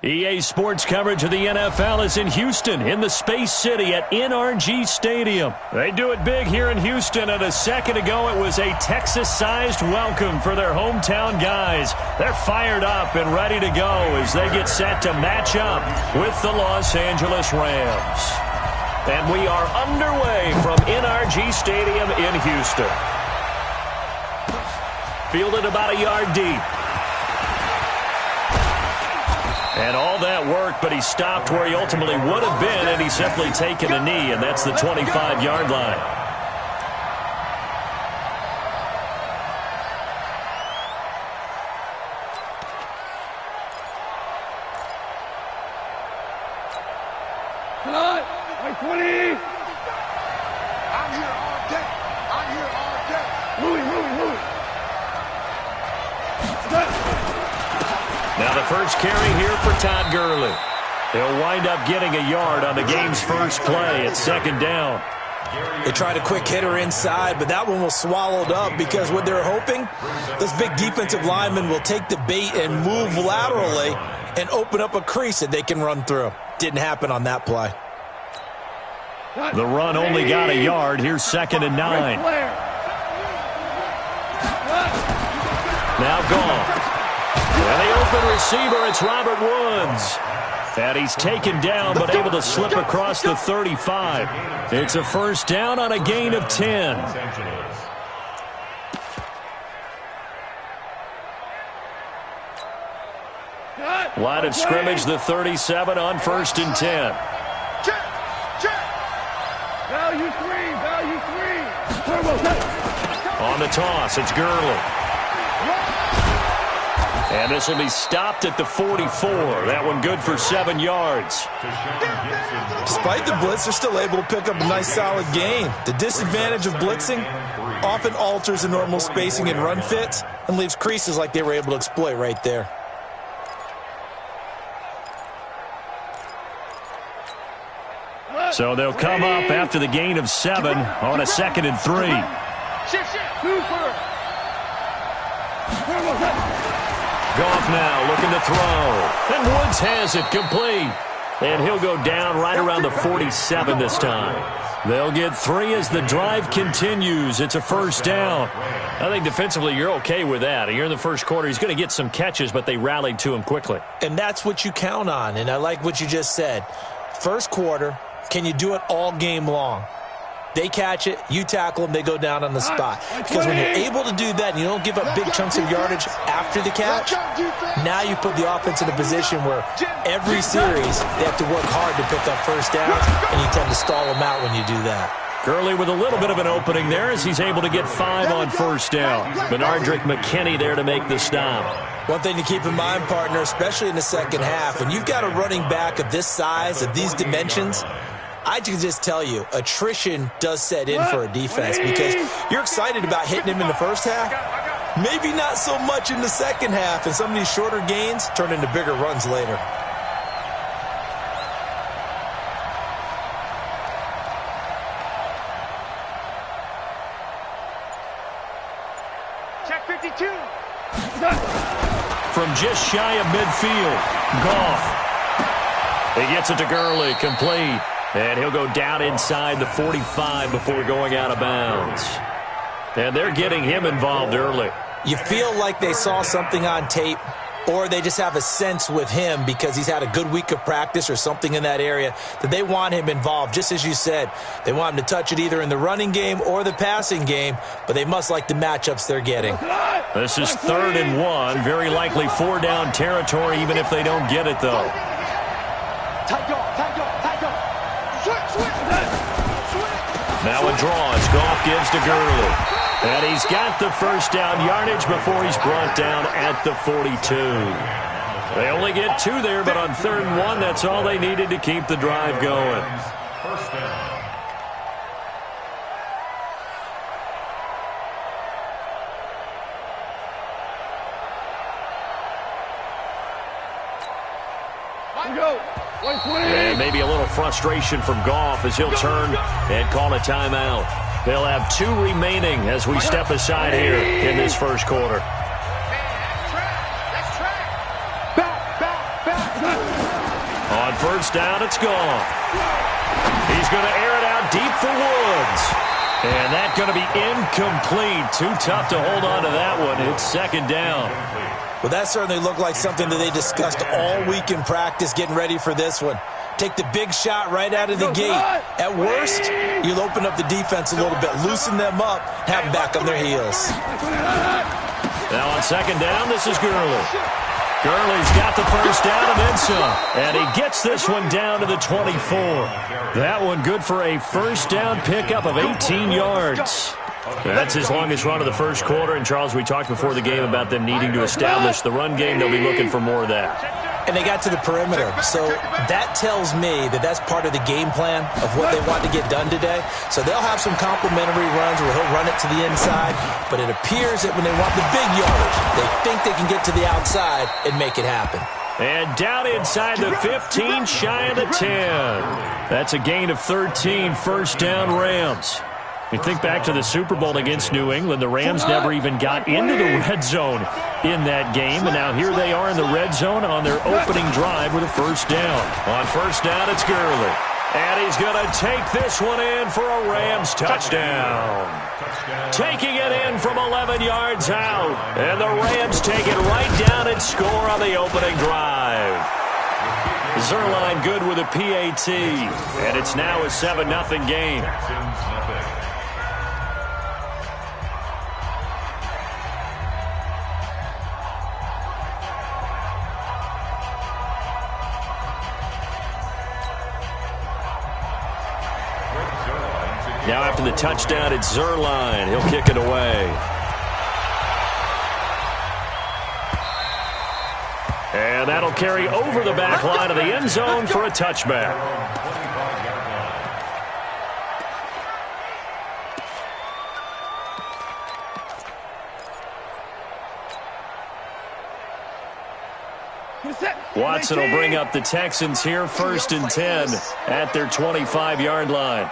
EA Sports coverage of the NFL is in Houston, in the Space City at NRG Stadium. They do it big here in Houston, and a second ago it was a Texas-sized welcome for their hometown guys. They're fired up and ready to go as they get set to match up with the Los Angeles Rams. And we are underway from NRG Stadium in Houston. Fielded about a yard deep. And all that work, but he stopped where he ultimately would have been, and he's simply taken a knee, and that's the 25-yard line. Cut! 20! I'm here all day. I'm here all day. Louis. Now the first carry here for Todd Gurley. He'll wind up getting a yard on the game's first play at second down. They tried a quick hitter inside, but that one was swallowed up because what they're hoping, those big defensive linemen will take the bait and move laterally and open up a crease that they can run through. Didn't happen on that play. The run only got a yard. Here's 2nd and 9. Now gone. And the open receiver, it's Robert Woods. And he's taken down, but able to slip across the 35. It's a first down on a gain of 10. Line of scrimmage, the 37 on 1st and 10. Value three. On the toss, it's Gurley. And this will be stopped at the 44. That one good for 7 yards. Despite the blitz, they're still able to pick up a nice solid gain. The disadvantage of blitzing often alters the normal spacing and run fits and leaves creases like they were able to exploit right there. So they'll come up after the gain of 7 on a 2nd and 3. Goff now looking to throw. And Woods has it complete. And he'll go down right around the 47 this time. They'll get 3 as the drive continues. It's a first down. I think defensively you're okay with that. Here in the first quarter, he's going to get some catches, but they rallied to him quickly. And that's what you count on. And I like what you just said. First quarter, can you do it all game long? They catch it, you tackle them, they go down on the spot. Because when you're able to do that and you don't give up big chunks of yardage after the catch, now you put the offense in a position where every series they have to work hard to pick up first downs, and you tend to stall them out when you do that. Gurley with a little bit of an opening there as he's able to get 5 on first down. Benardrick McKinney there to make the stop. One thing to keep in mind, partner, especially in the second half, when you've got a running back of this size, of these dimensions, I can just tell you, attrition does set in for a defense because you're excited about hitting him in the first half. Maybe not so much in the second half, and some of these shorter gains turn into bigger runs later. Check 52. From just shy of midfield, Goff. He gets it to Gurley, complete. And he'll go down inside the 45 before going out of bounds. And they're getting him involved early. You feel like they saw something on tape, or they just have a sense with him because he's had a good week of practice or something in that area that they want him involved. Just as you said, they want him to touch it either in the running game or the passing game, but they must like the matchups they're getting. This is 3rd and 1. Very likely 4-down territory, even if they don't get it, though. Now a draw as Goff gives to Gurley. And he's got the first down yardage before he's brought down at the 42. They only get 2 there, but on 3rd and 1, that's all they needed to keep the drive going. First down. And maybe a little frustration from Goff as he'll turn and call a timeout. They'll have 2 remaining as we step aside here in this first quarter. On first down, it's gone. He's going to air it out deep for Woods. And that's going to be incomplete. Too tough to hold on to that one. It's second down. Well, that certainly looked like something that they discussed all week in practice, getting ready for this one. Take the big shot right out of the gate. At worst, you'll open up the defense a little bit, loosen them up, have them back on their heels. Now on second down, this is Gurley. Gurley's got the first down and then some. And he gets this one down to the 24. That one good for a first down pickup of 18 yards. That's his longest run of the first quarter. And, Charles, we talked before the game about them needing to establish the run game. They'll be looking for more of that. And they got to the perimeter. So that tells me that that's part of the game plan of what they want to get done today. So they'll have some complimentary runs where he'll run it to the inside. But it appears that when they want the big yardage, they think they can get to the outside and make it happen. And down inside the 15, shy of the 10. That's a gain of 13, first down Rams. You think back to the Super Bowl against New England, the Rams never even got into the red zone in that game, and now here they are in the red zone on their opening drive with a first down. On first down, it's Gurley. And he's going to take this one in for a Rams touchdown. Taking it in from 11 yards out, and the Rams take it right down and score on the opening drive. Zerline good with a PAT, and it's now a 7-0 game. Now after the touchdown, it's Zerline. He'll kick it away. And that'll carry over the back line of the end zone for a touchback. Watson will bring up the Texans here, 1st and 10 at their 25-yard line.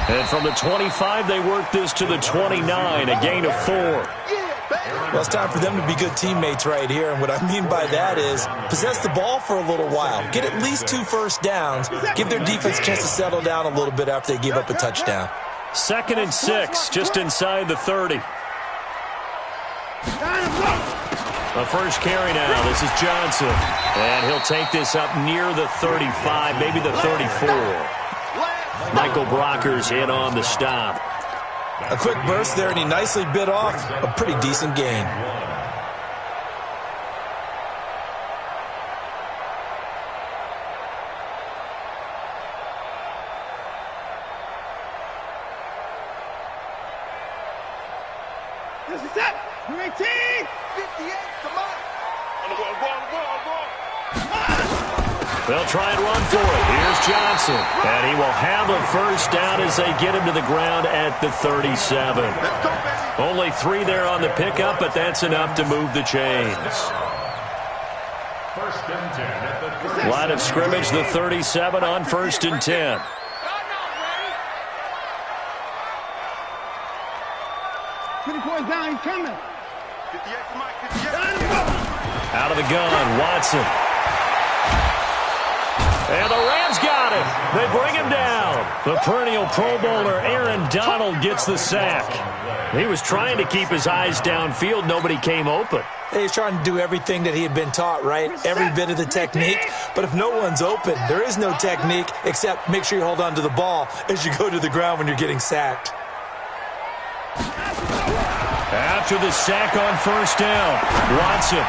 And from the 25, they work this to the 29, a gain of 4. Well, it's time for them to be good teammates right here. And what I mean by that is possess the ball for a little while. Get at least 2 first downs. Give their defense a chance to settle down a little bit after they give up a touchdown. 2nd and 6, just inside the 30. The first carry now. This is Johnson. And he'll take this up near the 35, maybe the 34. Michael Brockers in on the stop. A quick burst there, and he nicely bit off a pretty decent gain. This is it. 19. 58, come on. They'll try and run for it. Here's Johnson. And he will have a first down as they get him to the ground at the 37. Only 3 there on the pickup, but that's enough to move the chains. Line of scrimmage, the 37 on 1st and 10. Down, he's coming. 58, come on, 58. Out of the gun, Watson. And the Rams got him. They bring him down. The perennial Pro Bowler Aaron Donald gets the sack. He was trying to keep his eyes downfield. Nobody came open. He's trying to do everything that he had been taught, right? Every bit of the technique. But if no one's open, there is no technique except make sure you hold on to the ball as you go to the ground when you're getting sacked. After the sack on first down, Watson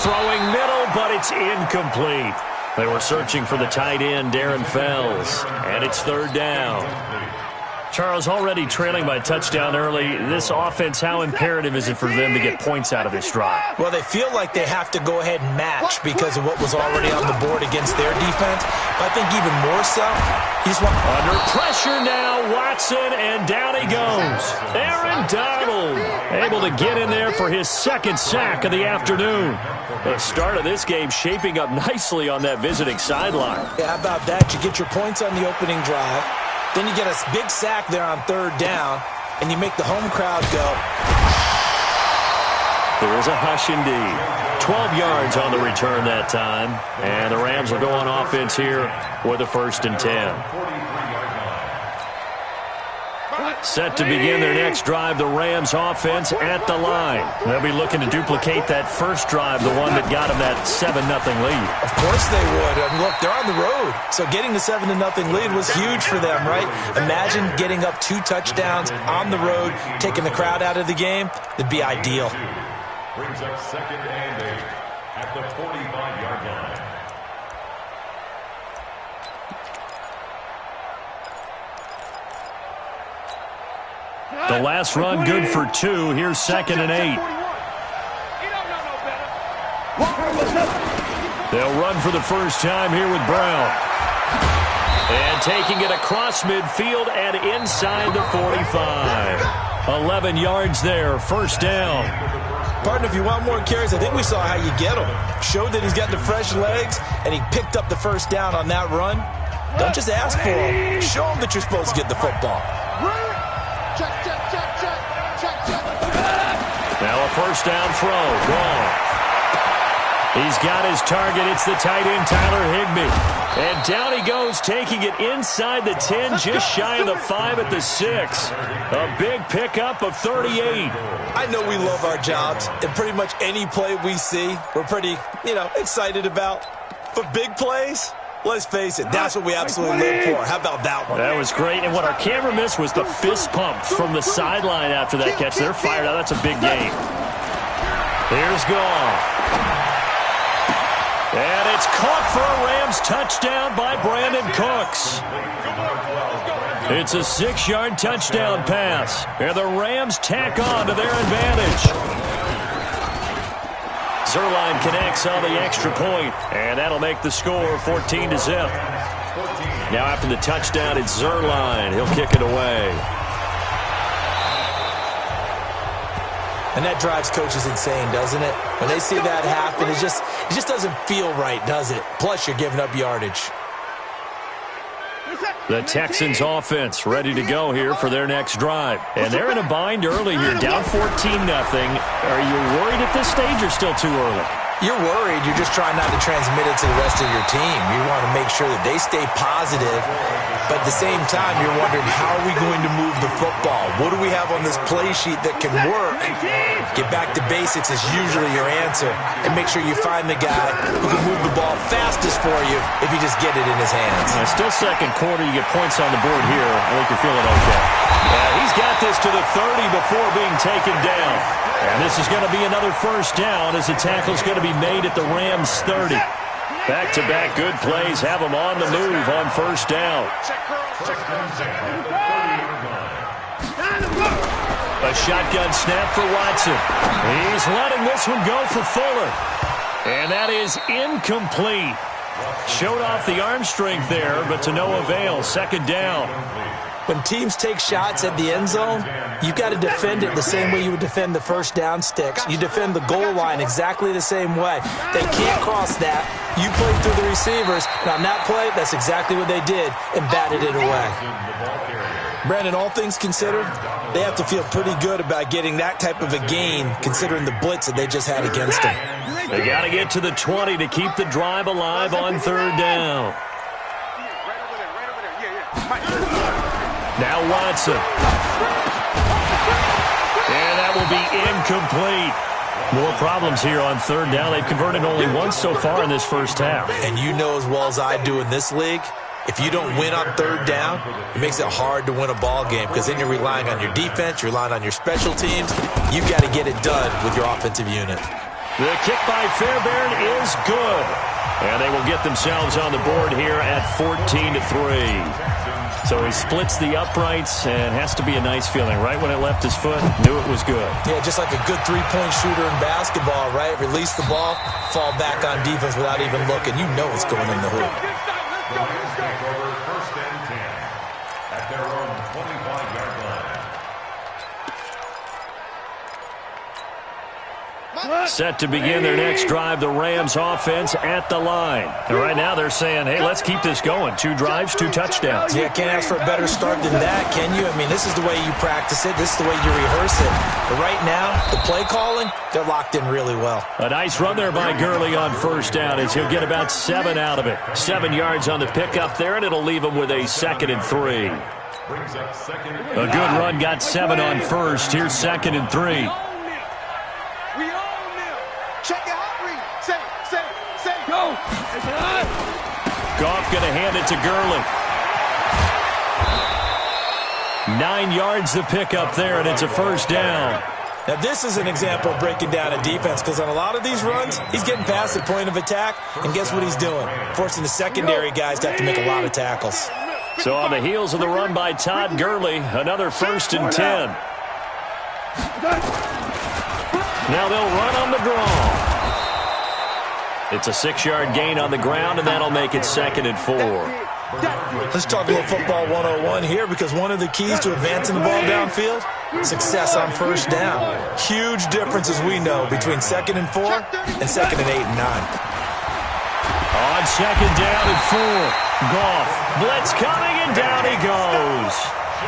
throwing middle, but it's incomplete. They were searching for the tight end, Darren Fells, and it's 3rd down. Charles, already trailing by touchdown early. This offense, how imperative is it for them to get points out of this drive? Well, they feel like they have to go ahead and match because of what was already on the board against their defense. But I think even more so, he's under pressure now, Watson, and down he goes. Aaron Donald able to get in there for his 2nd sack of the afternoon. The start of this game shaping up nicely on that visiting sideline. Yeah, how about that? You get your points on the opening drive. Then you get a big sack there on 3rd down. and you make the home crowd go. There is a hush indeed. 12 yards on the return that time. And the Rams will go on offense here with a 1st and 10. Set to begin their next drive, the Rams offense at the line. They'll be looking to duplicate that first drive, the one that got them that 7-0 lead. Of course they would. I mean, look, they're on the road. So getting the 7-0 lead was huge for them, right? Imagine getting up 2 touchdowns on the road, taking the crowd out of the game. It'd be ideal. Brings up 2nd and 8 at the 45-yard line. The last run good for 2. Here's 2nd and 8. They'll run for the first time here with Brown. And taking it across midfield and inside the 45. 11 yards there, 1st down. Partner, if you want more carries, I think we saw how you get him. Showed that he's got the fresh legs, and he picked up the 1st down on that run. Don't just ask for him. Show him that you're supposed to get the football. Now a 1st down throw. Gone. He's got his target. It's the tight end, Tyler Higbee. And down he goes, taking it inside the 10, just shy of the 5 at the 6. A big pickup of 38. I know we love our jobs, and pretty much any play we see, we're pretty, excited about. For big plays, let's face it, that's what we absolutely live for. How about that one? That was great. And what our camera missed was the fist pump from the sideline after that catch. They're fired out. That's a big game. Here's Goff. And it's caught for a Rams touchdown by Brandon Cooks. It's a 6-yard touchdown pass. And the Rams tack on to their advantage. Zuerlein connects on the extra point, and that'll make the score 14-0. Now after the touchdown, it's Zuerlein. He'll kick it away. And that drives coaches insane, doesn't it? When they see that happen, it just doesn't feel right, does it? Plus, you're giving up yardage. The Texans offense ready to go here for their next drive. And they're in a bind early here, down 14-0. Are you worried at this stage or still too early? You're worried. You're just trying not to transmit it to the rest of your team. You want to make sure that they stay positive. But at the same time, you're wondering, how are we going to move the football? What do we have on this play sheet that can work? Get back to basics is usually your answer. And make sure you find the guy who can move the ball fastest for you if you just get it in his hands. Still 2nd quarter. You get points on the board here. I think you're feeling okay. He's got this to the 30 before being taken down. And this is going to be another 1st down as the tackle's going to be made at the Rams' 30. Back-to-back good plays have them on the move on 1st down. A shotgun snap for Watson. He's letting this one go for Fuller. And that is incomplete. Showed off the arm strength there, but to no avail. 2nd down. When teams take shots at the end zone, you've got to defend it the same way you would defend the 1st down sticks. You defend the goal line exactly the same way. They can't cross that. You play through the receivers. And on that play, that's exactly what they did and batted it away. Brandon, all things considered, they have to feel pretty good about getting that type of a gain considering the blitz that they just had against them. They got to get to the 20 to keep the drive alive on 3rd down. Now Watson. And that will be incomplete. More problems here on 3rd down. They've converted only once so far in this first half. And you know as well as I do in this league, if you don't win on 3rd down, it makes it hard to win a ball game because then you're relying on your defense, you're relying on your special teams. You've got to get it done with your offensive unit. The kick by Fairbairn is good. And they will get themselves on the board here at 14-3. So he splits the uprights, and has to be a nice feeling. Right when it left his foot, knew it was good. Yeah, just like a good three-point shooter in basketball, right? Release the ball, fall back on defense without even looking. You know it's going in the hoop. 1st and 10 at their own 25-yard Set to begin their next drive, the Rams offense at the line. And right now they're saying, hey, let's keep this going. 2 drives, 2 touchdowns. Yeah, can't ask for a better start than that, can you? I mean, this is the way you practice it. This is the way you rehearse it. But right now, the play calling, they're locked in really well. A nice run there by Gurley on first down as he'll get about 7 out of it. 7 yards on the pickup there, and it'll leave him with a 2nd and 3. A good run, got 7 on first. Here's 2nd and 3. Check your hot read. Say, Go. Goff going to hand it to Gurley. 9 yards the pickup there, and it's a first down. Now, this is an example of breaking down a defense because on a lot of these runs, he's getting past the point of attack, and guess what he's doing? Forcing the secondary guys to have to make a lot of tackles. So on the heels of the run by Todd Gurley, another 1st and 10. Now they'll run on the draw. It's a 6-yard gain on the ground, and that'll make it 2nd and 4. Let's talk a little football 101 here because one of the keys to advancing the ball downfield, success on first down. Huge difference, as we know, between 2nd and 4 and 2nd and 8 and 9. On 2nd down and 4. Goff, blitz coming, and down he goes.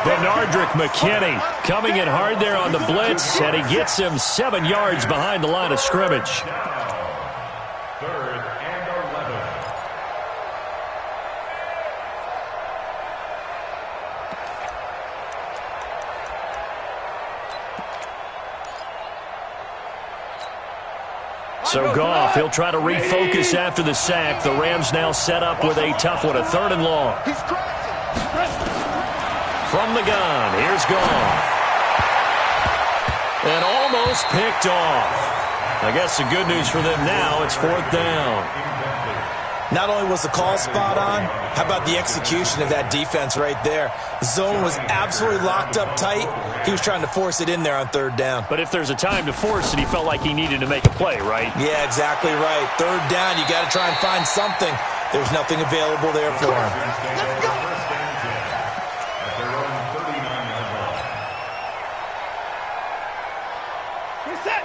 Benardrick McKinney coming in hard there on the blitz, and he gets him 7 yards behind the line of scrimmage. 3rd and 11. So Goff, he'll try to refocus after the sack. The Rams now set up with a tough one, a 3rd and long. From the gun, here's Goff. And almost picked off. I guess the good news for them now, it's 4th down. Not only was the call spot on, how about the execution of that defense right there? The zone was absolutely locked up tight. He was trying to force it in there on 3rd down. But if there's a time to force it, he felt like he needed to make a play, right? Yeah, exactly right. 3rd down, you got to try and find something. There's nothing available there for him.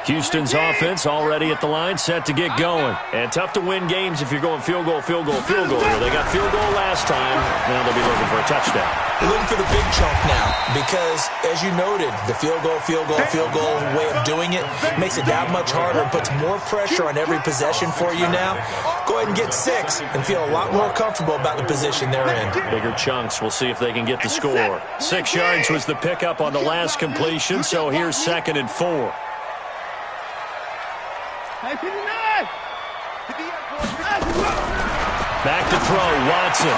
Houston's offense already at the line, set to get going. And tough to win games if you're going field goal, field goal, field goal. They got field goal last time. Now they'll be looking for a touchdown. They're looking for the big chunk now because, as you noted, the field goal way of doing it makes it that much harder and puts more pressure on every possession for you now. Go ahead and get 6 and feel a lot more comfortable about the position they're in. Bigger chunks. We'll see if they can get the score. 6 yards was the pickup on the last completion, so here's 2nd and 4. Back to throw, Watson.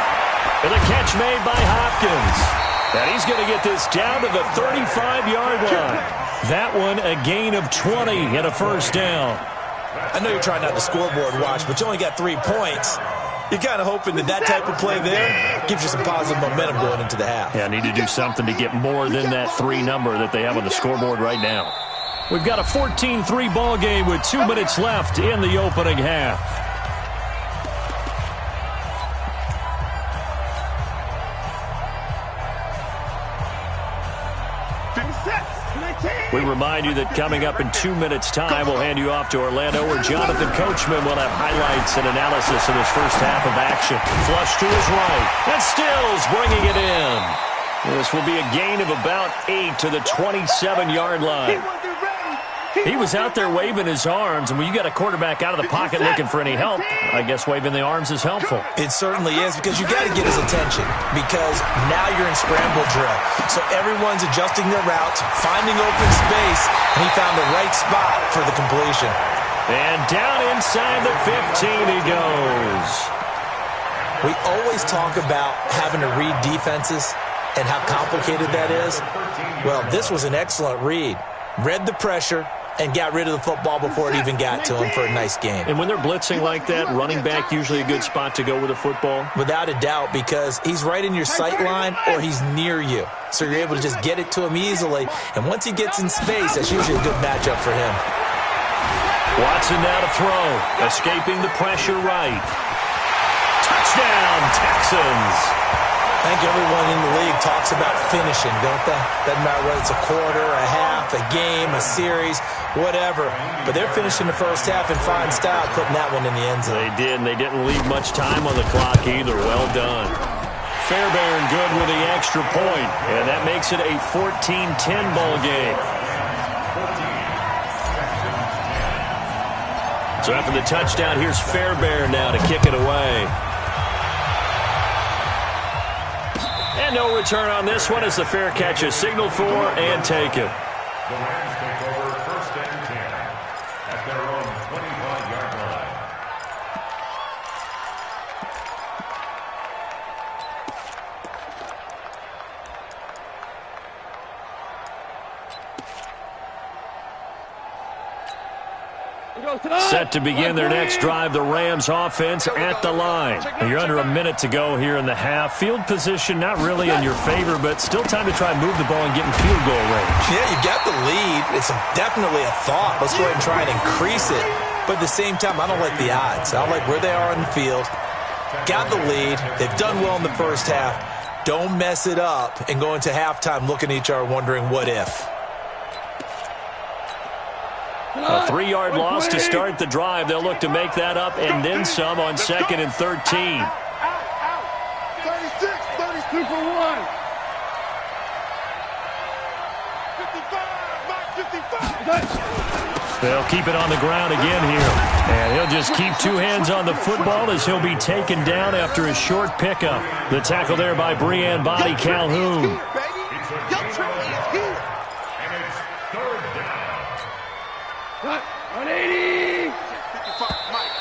And a catch made by Hopkins. And he's going to get this down to the 35-yard line. That one a gain of 20 and a 1st down. I know you're trying not to scoreboard watch, but you only got 3 points. You're kind of hoping that type of play there gives you some positive momentum going into the half. Yeah, need to do something to get more than that 3 number that they have on the scoreboard right now. We've got a 14-3 ball game with 2 minutes left in the opening half. We remind you that coming up in 2 minutes' time, we'll hand you off to Orlando, where Jonathan Coachman will have highlights and analysis of his first half of action. Flush to his right, and Stills bringing it in. This will be a gain of about 8 to the 27-yard line. He was out there waving his arms, and when you got a quarterback out of the pocket looking for any help, I guess waving the arms is helpful. It certainly is, because you got to get his attention, because now you're in scramble drill. So everyone's adjusting their routes, finding open space, and he found the right spot for the completion. And down inside the 15 he goes. We always talk about having to read defenses and how complicated that is. Well, this was an excellent read. Read the pressure and got rid of the football before it even got to him for a nice game. And when they're blitzing like that, running back usually a good spot to go with a football? Without a doubt, because he's right in your sight line or he's near you. So you're able to just get it to him easily. And once he gets in space, that's usually a good matchup for him. Watson now to throw. Escaping the pressure right. Touchdown, Texans. I think everyone in the league talks about finishing, don't they? Doesn't matter whether it's a quarter, a half, a game, a series, whatever. But they're finishing the first half in fine style, putting that one in the end zone. They did, and they didn't leave much time on the clock either. Well done. Fairbairn good with the extra point, and that makes it a 14-10 ball game. So after the touchdown, here's Fairbairn now to kick it away. And no return on this one as the fair catch is signaled for and taken. The Rams take over 1st and 10 at their own 25-yard line. Set to begin their next drive, the Rams offense at the line. You're under a minute to go here in the half. Field position not really in your favor, but still time to try and move the ball and get in field goal range. Yeah, you got the lead. It's definitely a thought. Let's go ahead and try and increase it. But at the same time, I don't like the odds. I don't like where they are on the field. Got the lead. They've done well in the first half. Don't mess it up and go into halftime looking at each other wondering what if. A 3-yard loss to start the drive. They'll look to make that up and then some on 2nd and 13. 36, 32 for 1. 55, 55. They'll keep it on the ground again here. And he'll just keep 2 hands on the football as he'll be taken down after a short pickup. The tackle there by Breanne Body Calhoun. Young Trinity is here. And it's 3rd down. 180. 55, Mike.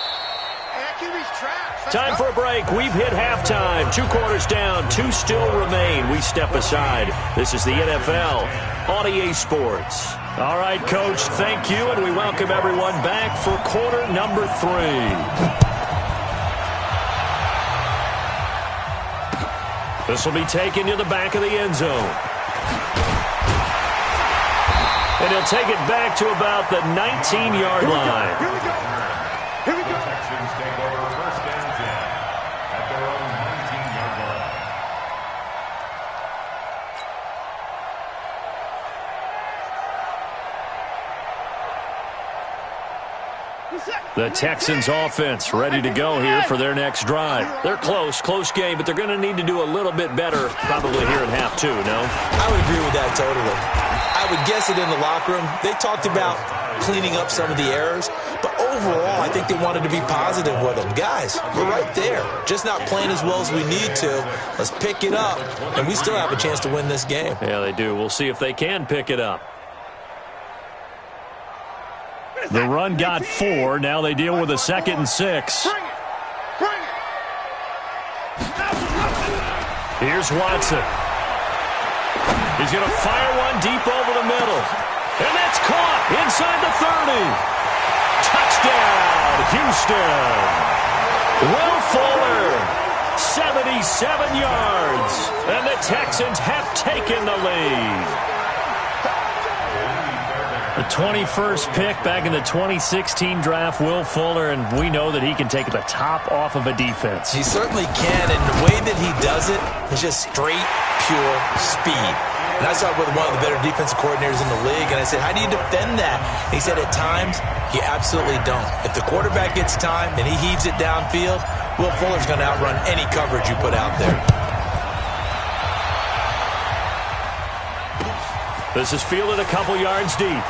And that QB's trash. Time for a break. We've hit halftime. 2 quarters down. 2 still remain. We step aside. This is the NFL on EA Sports. All right, Coach, thank you, and we welcome everyone back for quarter number 3. This will be taken to the back of the end zone. And he'll take it back to about the 19-yard line. Here we go. Here we go. Texans take over 1st and 10 at their own 19-yard line. The Texans offense ready to go here for their next drive. They're close game, but they're going to need to do a little bit better probably here in half 2, no? I would agree with that totally. I would guess it in the locker room. They talked about cleaning up some of the errors, but overall, I think they wanted to be positive with them. Guys, we're right there. Just not playing as well as we need to. Let's pick it up, and we still have a chance to win this game. Yeah, they do. We'll see if they can pick it up. The run got 4. Now they deal with a 2nd and 6. Bring it. Bring it. Here's Watson. He's going to fire one deep over the middle. And that's caught inside the 30. Touchdown, Houston. Will Fuller, 77 yards. And the Texans have taken the lead. The 21st pick back in the 2016 draft, Will Fuller, and we know that he can take the top off of a defense. He certainly can, and the way that he does it is just straight, pure speed. And I saw it with one of the better defensive coordinators in the league, and I said, how do you defend that? And he said, at times, you absolutely don't. If the quarterback gets time and he heaves it downfield, Will Fuller's going to outrun any coverage you put out there. This is fielded a couple yards deep.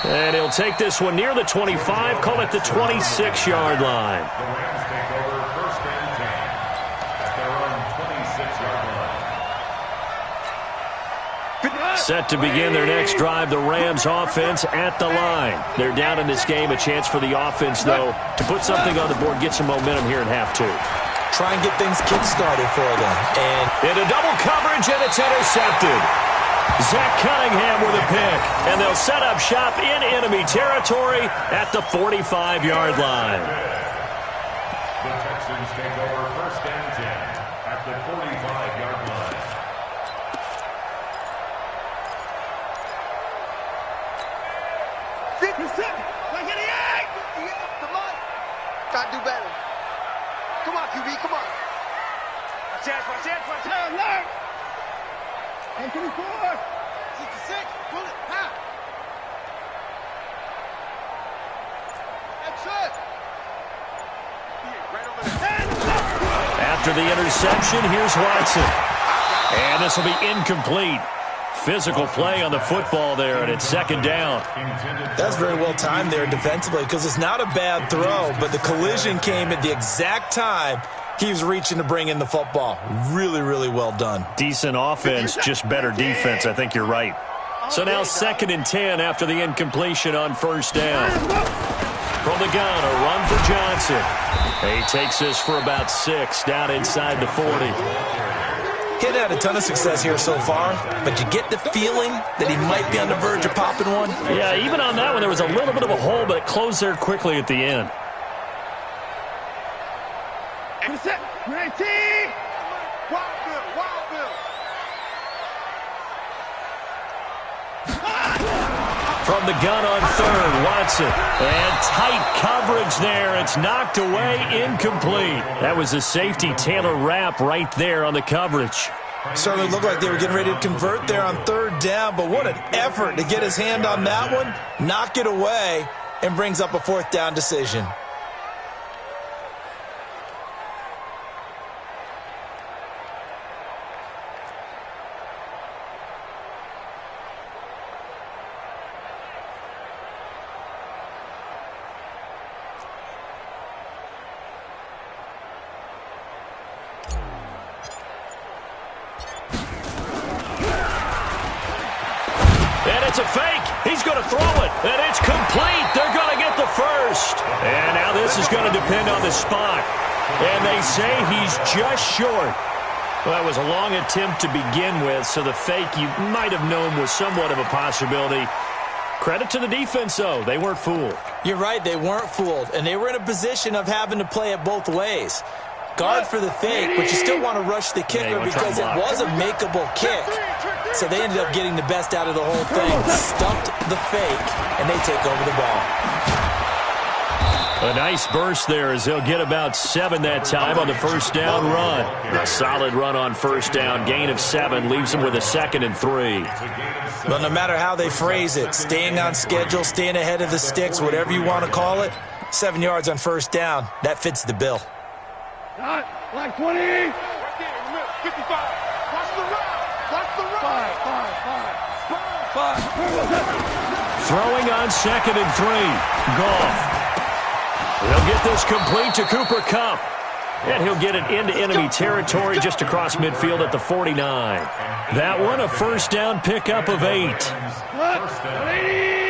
And he'll take this one near the 25, call it the 26-yard line. The Rams take over 1st and 10 at their own 26-yard line. Set to begin their next drive, the Rams offense at the line. They're down in this game. A chance for the offense, though, to put something on the board, get some momentum here in half 2. Try and get things kick-started for them. And into double coverage, and it's intercepted. Zach Cunningham with a pick, and they'll set up shop in enemy territory at the 45-yard line. The Texans take over 1st and 10 at the 45-yard line. Come on. Gotta do better. Come on, QB, come on. Watch out, watch out, watch out. Alert! And 24. 66, pull it, ha. That's it. Right over there. After the interception, here's Watson. And this will be incomplete. Physical play on the football there, and it's second down. That's very well timed there defensively because it's not a bad throw, but the collision came at the exact time he was reaching to bring in the football. Really, really well done. Decent offense, just better defense. I think you're right. So now 2nd and 10 after the incompletion on first down. From the gun, a run for Johnson. He takes this for about 6 down inside the 40. He'd had a ton of success here so far, but you get the feeling that he might be on the verge of popping one. Yeah, even on that one, there was a little bit of a hole, but it closed there quickly at the end. 19. Wild Bill, Wild Bill. From the gun on 3rd, Watson. And tight coverage there. It's knocked away, incomplete. That was a safety Taylor Rapp right there on the coverage. Certainly looked like they were getting ready to convert there on 3rd down, but what an effort to get his hand on that one, knock it away, and brings up a 4th down decision. It's a fake. He's going to throw it. And it's complete. They're going to get the first. And now this is going to depend on the spot. And they say he's just short. Well, that was a long attempt to begin with, so the fake you might have known was somewhat of a possibility. Credit to the defense, though. They weren't fooled. You're right. They weren't fooled. And they were in a position of having to play it both ways. Guard for the fake, but you still want to rush the kicker because it was a makeable kick. So they ended up getting the best out of the whole thing. Stumped the fake, and they take over the ball. A nice burst there as they'll get about 7 that time on the first down run. A solid run on first down. Gain of 7 leaves them with a 2nd and 3. Well, no matter how they phrase it, staying on schedule, staying ahead of the sticks, whatever you want to call it, 7 yards on first down, that fits the bill. Dot. Like 20. Right there, in the middle, 55. Watch the run. Watch the run. 5. Throwing on 2nd and 3. Goff. He'll get this complete to Cooper Kupp. And he'll get it into enemy territory just across midfield at the 49. That one, a first down pickup of 8. What? 80.